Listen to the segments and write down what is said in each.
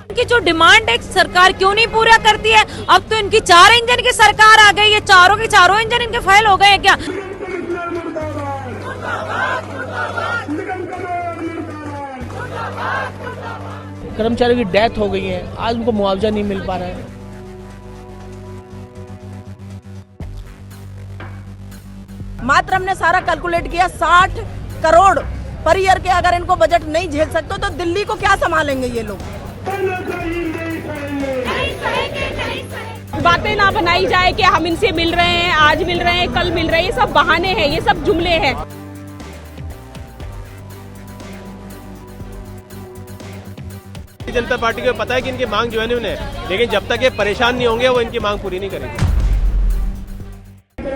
इनकी जो डिमांड है सरकार क्यों नहीं पूरा करती है? अब तो इनकी 4 इंजन की सरकार आ गई है, चारों के चारों इंजन इनके फेल हो गए हैं क्या? कर्मचारियों की डेथ हो गई है, आज उनको मुआवजा नहीं मिल पा रहा है। मात्र हमने सारा कैलकुलेट किया 60 करोड़ पर ईयर के अगर इनको बजट नहीं झेल सकते तो दिल्ली को क्या संभालेंगे ये लोग? बातें ना बनाई जाए कि हम इनसे मिल रहे हैं, आज मिल रहे हैं, कल मिल रहे हैं, ये सब बहाने हैं, ये सब जुमले हैं। जनता पार्टी को पता है कि इनकी मांग जो है उन्हें, लेकिन जब तक ये परेशान नहीं होंगे वो इनकी मांग पूरी नहीं करेंगे।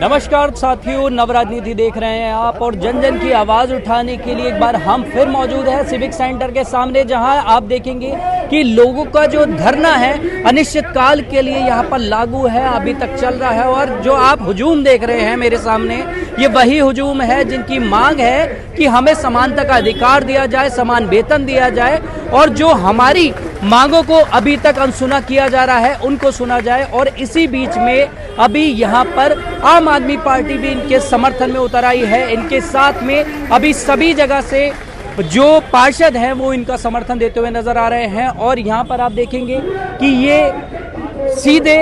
नमस्कार साथियों, नवराजनीति देख रहे हैं आप और जन जन की आवाज उठाने के लिए एक बार हम फिर मौजूद हैं सिविक सेंटर के सामने, जहां आप देखेंगे कि लोगों का जो धरना है अनिश्चित काल के लिए यहां पर लागू है, अभी तक चल रहा है। और जो आप हुजूम देख रहे हैं मेरे सामने, ये वही हुजूम है जिनकी मांग है कि हमें समानता का अधिकार दिया जाए, समान वेतन दिया जाए और जो हमारी मांगों को अभी तक अनसुना किया जा रहा है उनको सुना जाए। और इसी बीच में अभी यहाँ पर आम आदमी पार्टी भी इनके समर्थन में उतर आई है। इनके साथ में अभी सभी जगह से जो पार्षद हैं वो इनका समर्थन देते हुए नजर आ रहे हैं। और यहाँ पर आप देखेंगे कि ये सीधे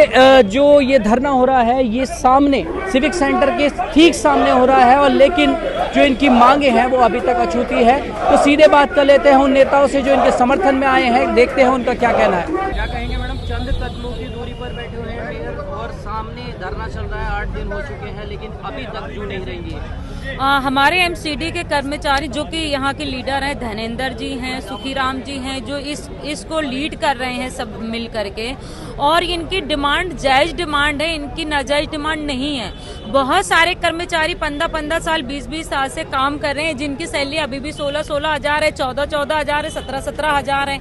जो ये धरना हो रहा है ये सामने सिविक सेंटर के ठीक सामने हो रहा है, और लेकिन जो इनकी मांगे हैं वो अभी तक अछूती है। तो सीधे बात कर लेते हैं उन नेताओं से जो इनके समर्थन में आए हैं, देखते हैं उनका क्या कहना है। क्या कहेंगे मैडम? चंद कदमों की दूरी पर बैठे हुए हैं मेयर और सामने धरना चल रहा है, 8 दिन हो चुके हैं लेकिन अभी तक जो नहीं रही है। हमारे एमसीडी के कर्मचारी जो कि यहाँ के लीडर हैं, धनेंद्र जी हैं, सुखीराम जी हैं, जो इसको लीड कर रहे हैं सब मिल करके, और इनकी डिमांड जायज डिमांड है, इनकी नाजायज डिमांड नहीं है। बहुत सारे कर्मचारी 15-15 साल 20-20 साल से काम कर रहे हैं, जिनकी सैलरी अभी भी 16-16 हजार है, 14-14 हजार है, 17-17 हजार है।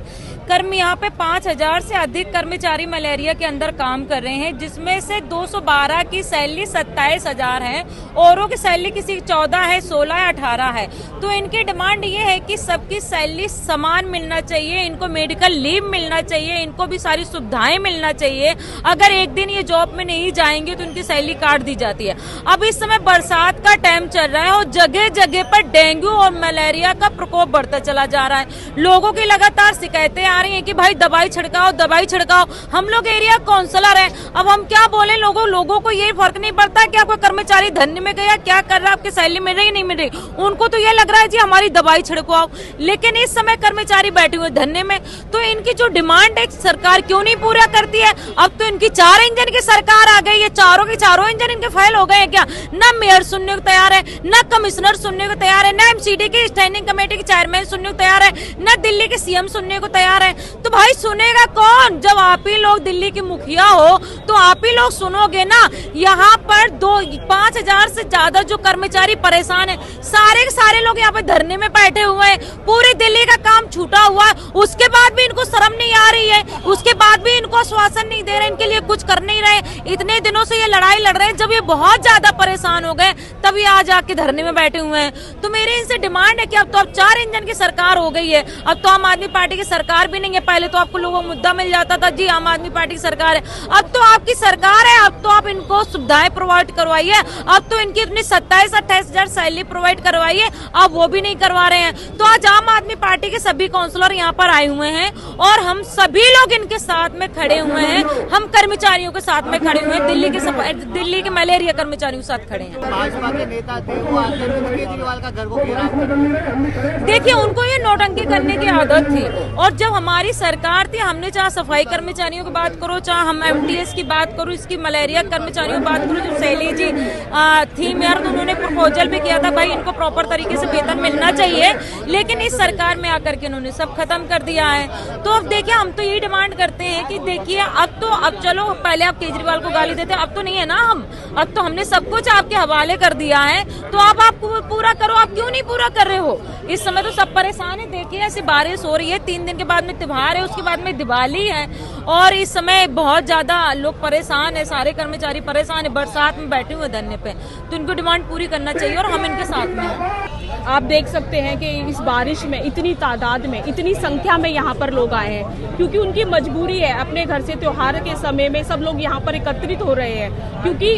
यहाँ पे 5,000 से अधिक कर्मचारी मलेरिया के अंदर काम कर रहे हैं, जिसमें से 212 की सैलरी 27 हजार है, औरों की सैलरी किसी 14 है, 16 है, 18 है। तो इनकी डिमांड ये है कि सबकी सैलरी समान मिलना चाहिए, इनको मेडिकल लीव मिलना चाहिए, इनको भी सारी सुविधाएं मिलना चाहिए। अगर एक दिन ये जॉब में नहीं जाएंगे तो इनकी सैलरी काट दी जाती है। अब इस समय बरसात का टाइम चल रहा है और जगह जगह पर डेंगू और मलेरिया का प्रकोप बढ़ता चला जा रहा है। लोगों की लगातार शिकायतें आ रही हैं कि भाई दवाई छिड़काओ, दवाई छिड़काओ। हम लोग एरिया काउंसलर हैं, अब हम क्या बोले? लोगों को ये फर्क नहीं पड़ता कि आपका कर्मचारी धरने में गया क्या कर रहा है, आपकी सैलरी मिल रही नहीं मिल रही। उनको तो ये लग रहा है जी हमारी दवाई छिड़कवाओ, लेकिन इस समय कर्मचारी बैठे हुए धरने में। तो इनकी जो डिमांड है सरकार क्यों नहीं पूरा करती है? अब तो इनकी 4 इंजन की सरकार आ गई है, चारों के चारों इंजन इनके फेल हो गए हैं क्या? ना मेयर सुनने को तैयार है, ना कमिश्नर सुनने को तैयार है, ना एमसीडी की स्टैंडिंग कमेटी के चेयरमैन सुनने को तैयार है, ना दिल्ली के सीएम सुनने को तैयार है। तो भाई सुनेगा कौन? जब आप ही लोग दिल्ली की मुखिया हो तो आप ही लोग सुनोगे ना। यहाँ पर 5,000 से ज्यादा जो कर्मचारी परेशान है, सारे के सारे लोग यहाँ पे धरने में बैठे हुए हैं। पूरी दिल्ली का काम छूटा हुआ है, उसके बाद भी इनको शर्म नहीं आ रही है, उसके बाद भी इनको आश्वासन नहीं दे रहे, इनके लिए कुछ कर नहीं रहे। इतने दिनों से ये लड़ाई लड़ रहे हैं, जब ये बहुत ज्यादा परेशान हो गए तब ये आज आके धरने में बैठे हुए हैं। तो मेरी इनसे डिमांड है कि अब तो अब 4 इंजन की सरकार हो गई है, अब तो आम आदमी पार्टी की सरकार भी नहीं है। पहले तो आपको लोगों को मुद्दा मिल जाता था जी आम आदमी पार्टी की सरकार है, अब तो आपकी सरकार है, अब तो आप इनको सुविधाएं प्रोवाइड करवाइए। अब तो इनकी अपनी 27-28 हजार सैलरी प्रोवाइड करवाइए, अब वो भी नहीं करवा रहे हैं। तो आज आम आदमी पार्टी के सभी काउंसलर यहाँ पर आए हुए हैं और हम सभी लोग इनके साथ में खड़े हुए हैं, हम कर्मचारियों के साथ में खड़े हुए हैं, दिल्ली के मलेरिया कर्मचारियों के साथ खड़े हैं। भाजपा के नेता थे वो केजरीवाल का घर को घेराव। देखिए उनको ये नौटंकी करने की आदत थी, और जब हमारी सरकार थी हमने चाहे सफाई कर्मचारियों की बात करो, चाहे हम एमटीएस की बात करो, इसकी मलेरिया कर्मचारियों की बात करो, जो शैली जी थी मेयर, तो उन्होंने प्रपोजल भी किया था भाई इनको प्रॉपर तरीके से वेतन मिलना चाहिए, लेकिन इस सरकार में आकर के उन्होंने सब खत्म कर दिया है। तो अब देखिए हम तो यही डिमांड करते हैं कि देखिए अब चलो पहले आप केजरीवाल को गाली देते, अब तो नहीं है ना, अब तो हमने सब कुछ आपके हवाले कर दिया है, तो अब आप पूरा करो। आप क्यों नहीं पूरा कर रहे हो? इस समय तो सब परेशान है। देखिए ऐसी बारिश हो रही है, 3 दिन के बाद में त्योहार है, उसके बाद में दिवाली है, और इस समय बहुत ज्यादा लोग परेशान है, सारे कर्मचारी परेशान है, बरसात में बैठे हुए धरने पे। तो इनको डिमांड पूरी करना चाहिए और हम इनके साथ में हैं। आप देख सकते हैं कि इस बारिश में इतनी तादाद में, इतनी संख्या में यहाँ पर लोग आए हैं, क्योंकि उनकी मजबूरी है। अपने घर से त्योहार के समय में सब लोग यहाँ पर एकत्रित हो रहे हैं, क्योंकि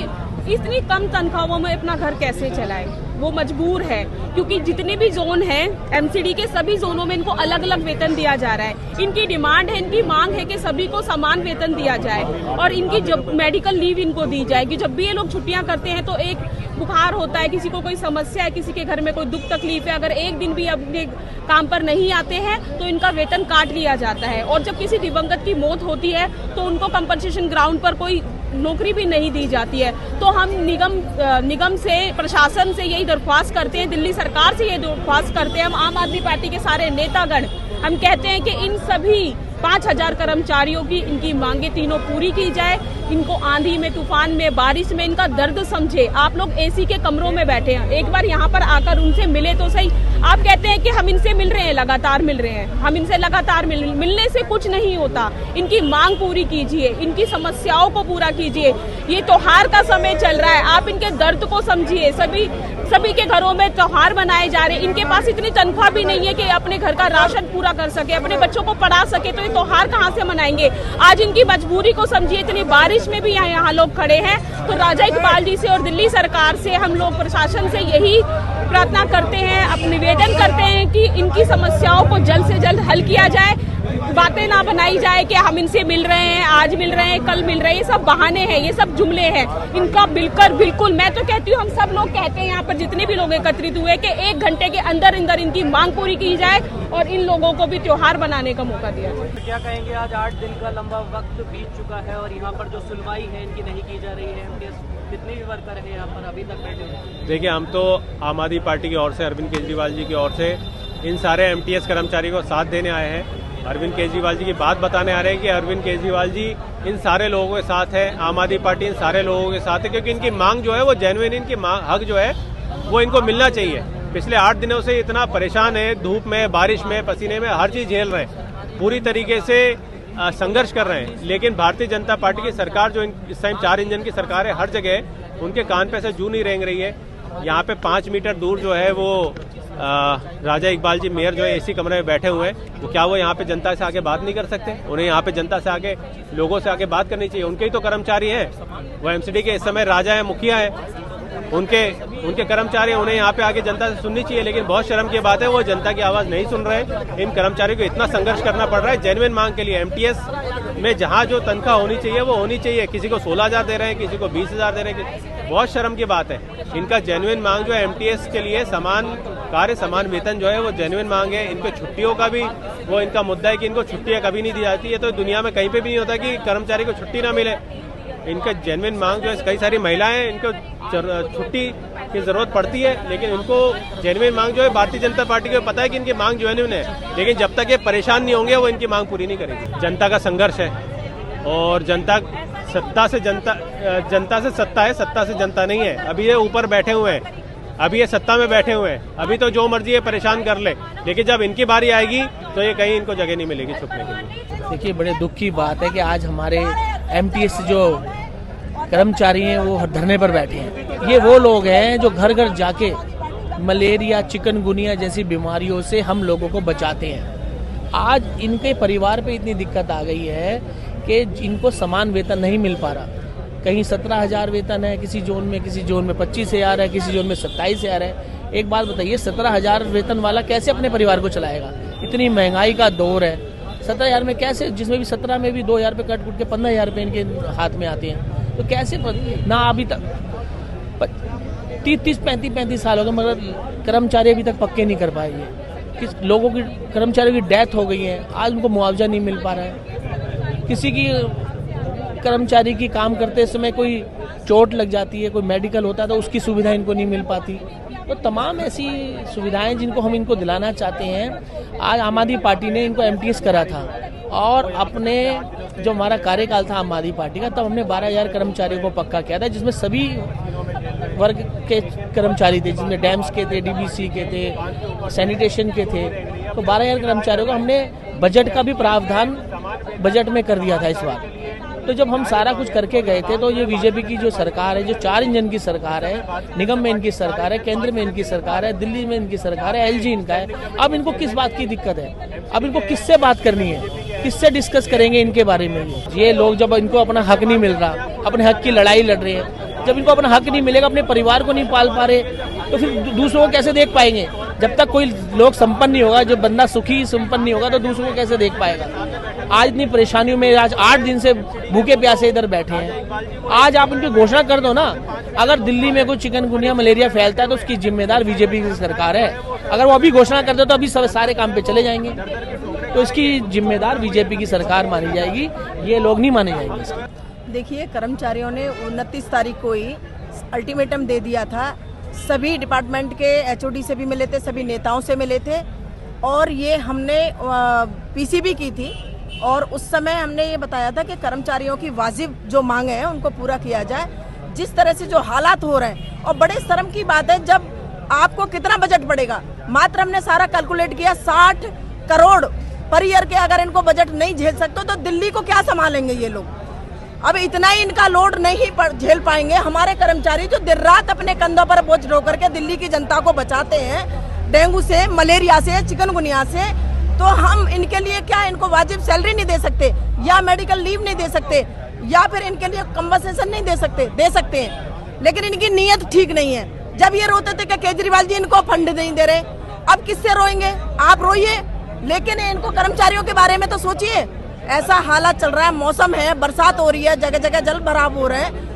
इतनी कम तनख्वाहों में अपना घर कैसे चलाए, वो मजबूर है। क्योंकि जितने भी जोन हैं एमसीडी के, सभी जोनों में इनको अलग अलग वेतन दिया जा रहा है। इनकी डिमांड है, इनकी मांग है कि सभी को समान वेतन दिया जाए और इनकी जब मेडिकल लीव इनको दी जाएगी। जब भी ये लोग छुट्टियां करते हैं तो एक बुखार होता है, किसी को कोई समस्या है, किसी के घर में कोई दुख तकलीफ है, अगर एक दिन भी अपने काम पर नहीं आते हैं तो इनका वेतन काट लिया जाता है। और जब किसी दिवंगत की मौत होती है तो उनको कंपनसेशन ग्राउंड पर कोई नौकरी भी नहीं दी जाती है। तो हम निगम से, प्रशासन से यही दरख्वास्त करते हैं, दिल्ली सरकार से यही दरख्वास्त करते हैं, हम आम आदमी पार्टी के सारे नेतागण, हम कहते हैं कि इन सभी 5000 कर्मचारियों की इनकी मांगे तीनों पूरी की जाए। इनको आंधी में, तूफान में, बारिश में इनका दर्द समझे। आप लोग एसी के कमरों में बैठे हैं, एक बार यहाँ पर आकर उनसे मिले तो सही। आप कहते हैं कि हम इनसे मिल रहे हैं, लगातार मिल रहे हैं, हम इनसे लगातार मिलने से कुछ नहीं होता। इनकी मांग पूरी कीजिए, इनकी समस्याओं को पूरा कीजिए। ये त्योहार का समय चल रहा है, आप इनके दर्द को समझिए। सभी के घरों में त्योहार मनाए जा रहे हैं, इनके पास इतनी तनख्वाह भी नहीं है कि अपने घर का राशन पूरा कर सके, अपने बच्चों को पढ़ा सके, तो ये त्योहार कहाँ से मनाएंगे। आज इनकी मजबूरी को समझिए। इतनी बारिश में भी यहाँ लोग खड़े हैं। तो राजा इकबाल जी से और दिल्ली सरकार से हम लोग प्रशासन से यही प्रार्थना करते हैं, अब निवेदन करते हैं कि इनकी समस्याओं को जल्द से जल्द हल किया जाए। बातें ना बनाई जाए कि हम इनसे मिल रहे हैं, आज मिल रहे हैं, कल मिल रहे हैं, ये सब बहाने हैं, ये सब जुमले हैं। इनका बिल्कुल मैं तो कहती हूँ, हम सब लोग कहते हैं यहाँ पर जितने भी लोग एकत्रित हुए कि 1 घंटे के अंदर इनकी मांग पूरी की जाए और इन लोगों को भी त्योहार बनाने का मौका दिया जाए। क्या कहेंगे, आज 8 दिन का लंबा वक्त बीत चुका है और यहाँ पर जो सुनवाई है इनकी नहीं की जा रही है। कितने भी वर्कर हैं यहाँ पर अभी तक बैठे हुए? देखिए, हम तो आम आदमी पार्टी की ओर से, अरविंद केजरीवाल जी की ओर से इन सारे एमटीएस कर्मचारी को साथ देने आए हैं। अरविंद केजरीवाल जी की बात बताने आ रहे हैं कि अरविंद केजरीवाल जी इन सारे लोगों के साथ है, आम आदमी पार्टी इन सारे लोगों के साथ है, क्योंकि इनकी मांग जो है वो जेन्युइन, इनकी हक जो है वो इनको मिलना चाहिए। पिछले 8 दिनों से इतना परेशान है, धूप में, बारिश में, पसीने में, हर चीज झेल रहे हैं, पूरी तरीके से संघर्ष कर रहे हैं। लेकिन भारतीय जनता पार्टी की सरकार जो इस टाइम 4 इंजन की सरकार है, हर जगह उनके कान पे से जू नहीं रेंग रही है। यहाँ पे 5 मीटर दूर जो है वो राजा इकबाल जी मेयर जो है एसी कमरे में बैठे हुए हैं। वो क्या वो यहाँ पे जनता से आके बात नहीं कर सकते? उन्हें यहाँ पे जनता से आके, लोगों से आके बात करनी चाहिए। उनके ही तो कर्मचारी हैं, वो एमसीडी के इस समय राजा है, मुखिया है, उनके कर्मचारी, उन्हें यहाँ पे आके जनता से सुननी चाहिए। लेकिन बहुत शर्म की बात है, वो जनता की आवाज नहीं सुन रहे। इन कर्मचारियों को इतना संघर्ष करना पड़ रहा है जेन्युइन मांग के लिए। एमटीएस में जहाँ जो तनख्वाह होनी चाहिए वो होनी चाहिए। किसी को 16,000 दे रहे हैं, किसी को 20,000 दे रहे हैं, बहुत शर्म की बात है। इनका जेन्युइन मांग जो है एमटीएस के लिए समान कार्य, समान वेतन जो है वो जेन्युइन मांग है। इनको छुट्टियों का भी वो इनका मुद्दा है कि इनको छुट्टियां कभी नहीं दी जाती है। तो दुनिया में कहीं पे भी नहीं होता कि कर्मचारी को छुट्टी ना मिले। इनका जेन्युइन मांग जो है, कई सारी महिलाएं, इनको छुट्टी की जरूरत पड़ती है, लेकिन उनको जेन्युइन मांग जो है, भारतीय जनता पार्टी को पता है कि इनकी मांग जेन्युइन है, लेकिन जब तक ये परेशान नहीं होंगे वो इनकी मांग पूरी नहीं करेगी। जनता का संघर्ष है और जनता से सत्ता है, सत्ता से जनता नहीं है। अभी ये ऊपर बैठे हुए हैं, अभी ये सत्ता में बैठे हुए हैं, अभी तो जो मर्जी ये परेशान कर ले, लेकिन जब इनकी बारी आएगी तो ये कहीं इनको जगह नहीं मिलेगी छुपने के लिए। देखिए, बड़े दुख की बात है कि आज हमारे एमटीएस जो कर्मचारी हैं वो धरने पर बैठे हैं। ये वो लोग हैं जो घर घर जाके मलेरिया, चिकनगुनिया जैसी बीमारियों से हम लोगों को बचाते हैं। आज इनके परिवार पे इतनी दिक्कत आ गई है कि इनको समान वेतन नहीं मिल पा रहा। कहीं 17,000 वेतन है किसी जोन में 25,000 है, किसी जोन में 27,000 है। एक बात बताइए, 17,000 वेतन वाला कैसे अपने परिवार को चलाएगा? इतनी महंगाई का दौर है, 17,000 में कैसे, जिसमें भी 17 में भी 2,000 रुपये कट कुट के 15,000 रुपये इनके हाथ में आते हैं। तो कैसे ना, अभी तक 30-35 साल हो गए मगर कर्मचारी अभी तक पक्के नहीं कर पाए। किस लोगों की, कर्मचारियों की डेथ हो गई है, आज उनको मुआवजा नहीं मिल पा रहा है। किसी की कर्मचारी की काम करते समय कोई चोट लग जाती है, कोई मेडिकल होता है तो उसकी सुविधा इनको नहीं मिल पाती। तो तमाम ऐसी सुविधाएं जिनको हम इनको दिलाना चाहते हैं। आज आम आदमी पार्टी ने इनको एमटीएस करा था और अपने जो हमारा कार्यकाल था आम आदमी पार्टी का, तब हमने 12,000 कर्मचारियों को पक्का किया था, जिसमें सभी वर्ग के कर्मचारी थे, जिसमें डैम्स के थे, डीबीसी के थे, सैनिटेशन के थे। तो 12,000 कर्मचारियों को हमने बजट का भी प्रावधान बजट में कर दिया था इस बार। तो जब हम सारा कुछ करके गए थे तो ये बीजेपी की जो सरकार है, जो 4 इंजन की सरकार है, निगम में इनकी सरकार है, केंद्र में इनकी सरकार है, दिल्ली में इनकी सरकार है, LG इनका है। अब इनको किस बात की दिक्कत है? अब इनको किससे बात करनी है? किससे डिस्कस करेंगे इनके बारे में? ये लोग जब इनको अपना हक नहीं मिल रहा, अपने हक की लड़ाई लड़ रहे हैं, जब इनको अपना हक नहीं मिलेगा, अपने परिवार को नहीं पाल पा रहे, तो फिर दूसरों को कैसे देख पाएंगे? जब तक कोई लोग संपन्न नहीं होगा, जो बंदा सुखी संपन्न नहीं होगा, तो दूसरों को कैसे देख पाएगा? आज इतनी परेशानियों में, आज 8 दिन से भूखे प्यासे इधर बैठे हैं। आज आप इनकी घोषणा कर दो ना, अगर दिल्ली में कोई चिकनगुनिया मलेरिया फैलता है तो उसकी जिम्मेदार बीजेपी की सरकार है। अगर वो अभी घोषणा कर दे तो अभी सारे काम पे चले जाएंगे, तो इसकी जिम्मेदार बीजेपी की सरकार मानी जाएगी, ये लोग नहीं माने जाएंगे। देखिए, कर्मचारियों ने 29 तारीख को ही अल्टीमेटम दे दिया था। सभी डिपार्टमेंट के HOD से भी मिले थे, सभी नेताओं से मिले थे, और ये हमने PC भी की थी। और उस समय हमने ये बताया था कि कर्मचारियों की वाजिब जो मांगे हैं उनको पूरा किया जाए। जिस तरह से जो हालात हो रहे हैं, और बड़े शर्म की बात है, जब आपको कितना बजट पड़ेगा, मात्र हमने सारा कैलकुलेट किया 60 करोड़ पर ईयर के अगर इनको बजट नहीं झेल सकते तो दिल्ली को क्या संभालेंगे ये लोग? अब इतना ही इनका लोड नहीं झेल पाएंगे। हमारे कर्मचारी जो दिन रात अपने कंधों पर बोझ ढो करके दिल्ली की जनता को बचाते हैं डेंगू से, मलेरिया से, चिकनगुनिया से, तो हम इनके लिए क्या इनको वाजिब सैलरी नहीं दे सकते, या मेडिकल लीव नहीं दे सकते, या फिर इनके लिए कंपनसेशन नहीं दे सकते हैं। लेकिन इनकी नीयत ठीक नहीं है। जब ये रोते थे कि केजरीवाल जी इनको फंड नहीं दे रहे, अब किससे रोएंगे? आप रोइए, लेकिन इनको कर्मचारियों के बारे में तो सोचिए। ऐसा हालात चल रहा है, मौसम है, बरसात हो रही है, जगह जगह जल भराव हो रहे हैं,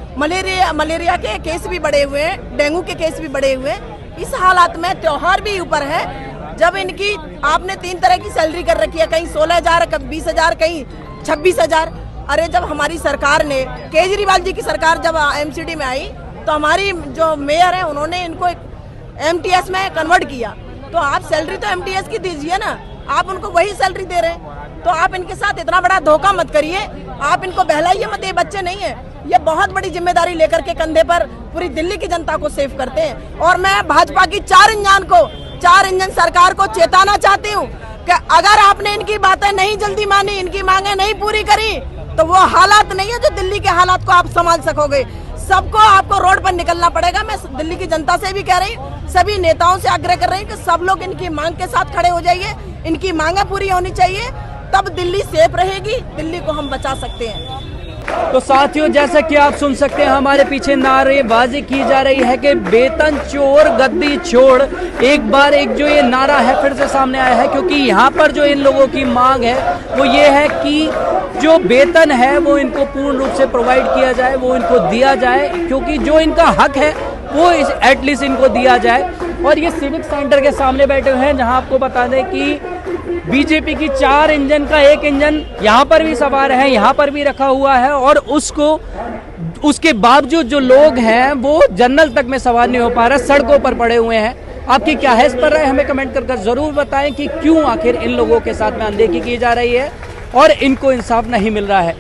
मलेरिया के केस भी बढ़े हुए हैं, डेंगू के केस भी बढ़े हुए हैं। इस हालात में त्योहार भी ऊपर है, जब इनकी आपने 3 तरह की सैलरी कर रखी है, कहीं 16,000, कहीं 20,000, कहीं 26,000। अरे जब हमारी सरकार ने, केजरीवाल जी की सरकार जब MCD में आई, तो हमारी जो मेयर है उन्होंने इनको MTS में कन्वर्ट किया। तो आप सैलरी तो MTS की दीजिए ना, आप उनको वही सैलरी दे रहे हैं, तो आप इनके साथ इतना बड़ा धोखा मत करिए। आप इनको बहलाइए मत, ये बच्चे नहीं है, ये बहुत बड़ी जिम्मेदारी लेकर के कंधे पर पूरी दिल्ली की जनता को सेव करते हैं। और मैं भाजपा की 4 इंजन सरकार को चेताना चाहती हूँ कि अगर आपने इनकी बातें नहीं जल्दी मानी, इनकी मांगे नहीं पूरी करी, तो वो हालात नहीं है जो दिल्ली के हालात को आप संभाल सकोगे। सबको आपको रोड पर निकलना पड़ेगा। मैं दिल्ली की जनता से भी कह रही हूँ, सभी नेताओं से आग्रह कर रही हूँ कि सब लोग इनकी मांग के साथ खड़े हो जाइए। इनकी मांगे पूरी होनी चाहिए, तब दिल्ली सेफ रहेगी, दिल्ली को हम बचा सकते हैं। तो साथियों, जैसा कि आप सुन सकते हैं, हमारे पीछे नारेबाजी की जा रही है कि वेतन चोर गद्दी छोड़। एक बार एक जो ये नारा है फिर से सामने आया है, क्योंकि यहाँ पर जो इन लोगों की मांग है वो ये है कि जो वेतन है वो इनको पूर्ण रूप से प्रोवाइड किया जाए, वो इनको दिया जाए, क्योंकि जो इनका हक है वो एटलीस्ट इनको दिया जाए। और ये सिविक सेंटर के सामने बैठे हुए हैं, जहाँ आपको बता दें कि बीजेपी की 4 इंजन का एक इंजन यहाँ पर भी सवार है, यहाँ पर भी रखा हुआ है, और उसके बावजूद जो लोग हैं वो जनरल तक में सवार नहीं हो पा रहे, सड़कों पर पड़े हुए हैं। आपकी क्या है इस पर राय, हमें कमेंट कर जरूर बताएं कि क्यों आखिर इन लोगों के साथ में अनदेखी की जा रही है और इनको इंसाफ नहीं मिल रहा है।